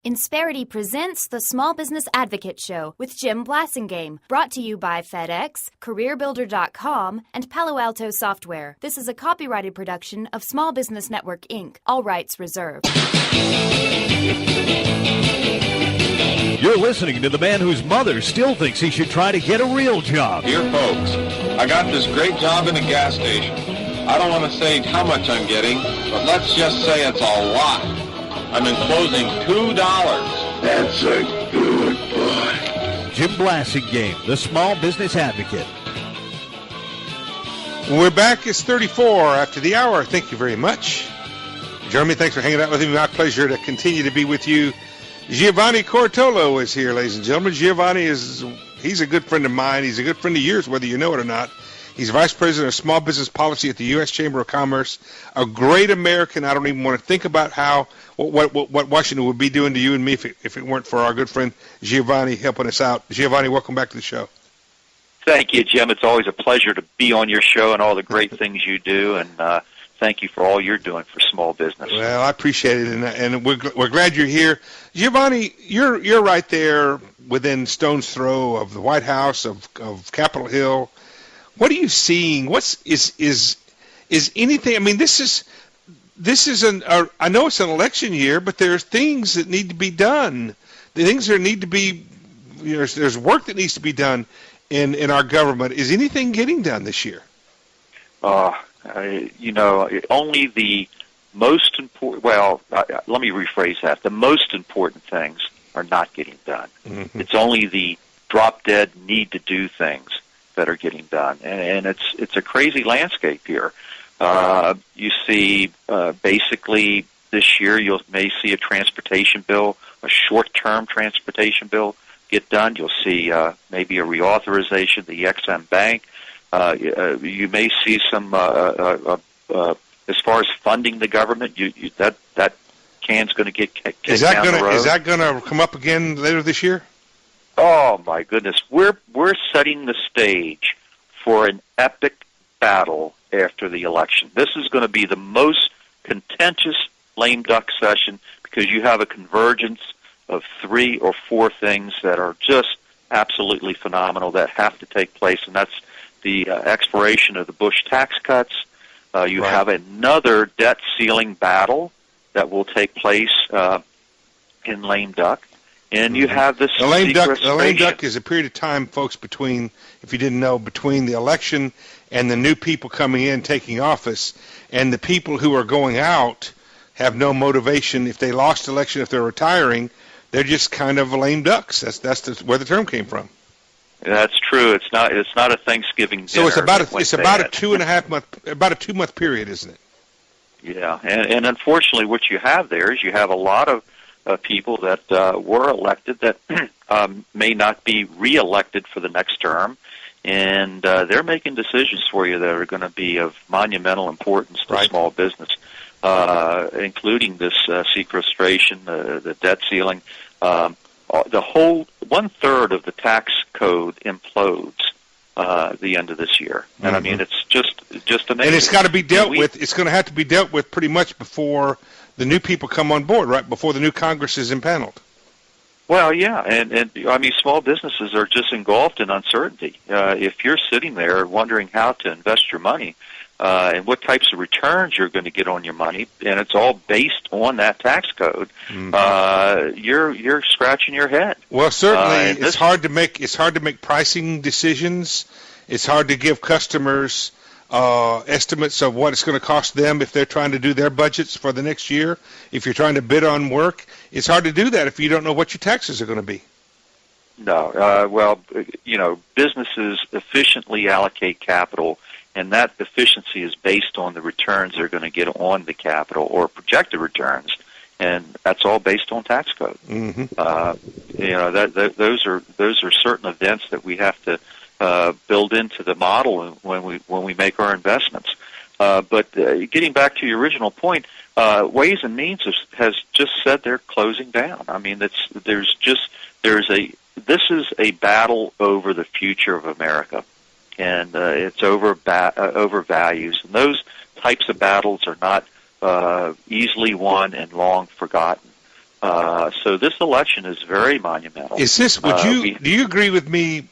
Insperity presents the Small Business Advocate Show with Jim Blasingame, brought to you by FedEx, CareerBuilder.com, and Palo Alto Software. This is a copyrighted production of Small Business Network, Inc., all rights reserved. You're listening to the man whose mother still thinks he should try to get a real job. Dear folks, I got this great job in a gas station. I don't want to say how much I'm getting, but let's just say it's a lot. I'm enclosing $2. That's a good boy. Jim Blasingame, the Small Business Advocate. We're back. It's 34 after the hour. Thank you very much. Jeremy, thanks for hanging out with me. My pleasure to continue to be with you. Giovanni Coratolo is here, ladies and gentlemen. Giovanni he's a good friend of mine. He's a good friend of yours, whether you know it or not. He's Vice President of Small Business Policy at the U.S. Chamber of Commerce. A great American. I don't even want to think about what Washington would be doing to you and me if it weren't for our good friend Giovanni helping us out. Giovanni, welcome back to the show. Thank you, Jim. It's always a pleasure to be on your show and all the great things you do, and thank you for all you're doing for small business. Well, I appreciate it, and we're glad you're here. Giovanni, you're right there within stone's throw of the White House, of Capitol Hill. What are you seeing? Is anything? I mean, this is I know it's an election year, but there's things that need to be done. The things that need to be, there's work that needs to be done in our government. Is anything getting done this year? Only the most important. Well, let me rephrase that. The most important things are not getting done. Mm-hmm. It's only the drop-dead need to do things that are getting done, and it's a crazy landscape here. You see, basically this year you may see a transportation bill, a short-term transportation bill get done. You'll see maybe a reauthorization of the EXIM Bank. You may see some as far as funding the government. That can's going to get kicked down the road. Is that going to come up again later this year? Oh my goodness, we're setting the stage for an epic battle after the election. This is going to be the most contentious lame duck session because you have a convergence of 3 or 4 things that are just absolutely phenomenal that have to take place, and that's the expiration of the Bush tax cuts. You have another debt ceiling battle that will take place in lame duck. And you have this the lame duck is a period of time, folks, between, if you didn't know, between the election and the new people coming in taking office, and the people who are going out have no motivation. If they lost election, if they're retiring, they're just kind of lame ducks. That's where the term came from. That's true. It's not a Thanksgiving dinner. So it's about a 2 month period, isn't it? Yeah, and unfortunately, what you have there is you have a lot of people that were elected that may not be reelected for the next term, and they're making decisions for you that are going to be of monumental importance to small business, including this sequestration, the debt ceiling. The whole 1/3 of the tax code implodes the end of this year, and I mean it's just amazing. And it's got to be dealt with. It's going to have to be dealt with pretty much before the new people come on board, right? Before the new Congress is impaneled. Well, yeah, and I mean, small businesses are just engulfed in uncertainty. If you're sitting there wondering how to invest your money and what types of returns you're going to get on your money, and it's all based on that tax code, you're scratching your head. Well, certainly, it's hard to make pricing decisions. It's hard to give customers estimates of what it's going to cost them if they're trying to do their budgets for the next year. If you're trying to bid on work, it's hard to do that if you don't know what your taxes are going to be. No, businesses efficiently allocate capital, and that efficiency is based on the returns they're going to get on the capital or projected returns, and that's all based on tax code. Mm-hmm. Those are certain events that we have to build into the model when we make our investments. But getting back to your original point, Ways and Means has just said they're closing down. I mean, this is a battle over the future of America, and it's over values. And those types of battles are not easily won and long forgotten. So this election is very monumental. Is this? Do you agree with me,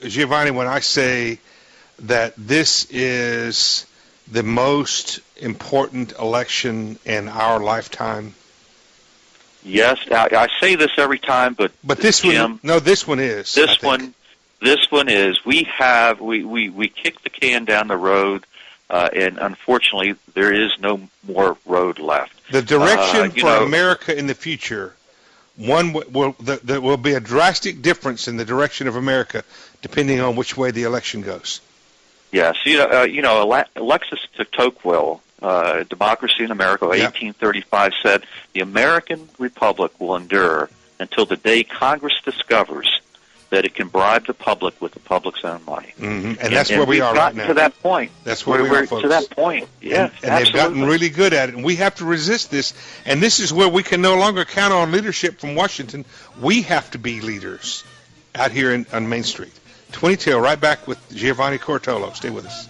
Giovanni, when I say that this is the most important election in our lifetime? Yes, I say this every time, but this Jim, one, no, this one is. This one is. We kicked the can down the road, and unfortunately, there is no more road left. The direction for America in the future, there will be a drastic difference in the direction of America, depending on which way the election goes. Yes, Alexis de Tocqueville, Democracy in America, 1835, said, "The American Republic will endure until the day Congress discovers that it can bribe the public with the public's own money." Mm-hmm. And that's where we are right now. To that point. That's where we are, folks. To that point, yes, and they've gotten really good at it, and we have to resist this. And this is where we can no longer count on leadership from Washington. We have to be leaders out here on Main Street. 20 till, right back with Giovanni Coratolo. Stay with us.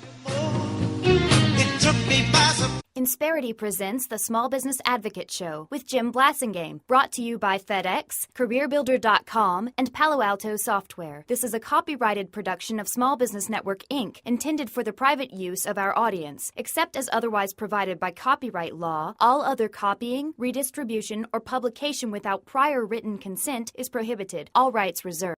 Insperity presents the Small Business Advocate Show with Jim Blasingame, brought to you by FedEx, CareerBuilder.com, and Palo Alto Software. This is a copyrighted production of Small Business Network, Inc., intended for the private use of our audience. Except as otherwise provided by copyright law, all other copying, redistribution, or publication without prior written consent is prohibited. All rights reserved.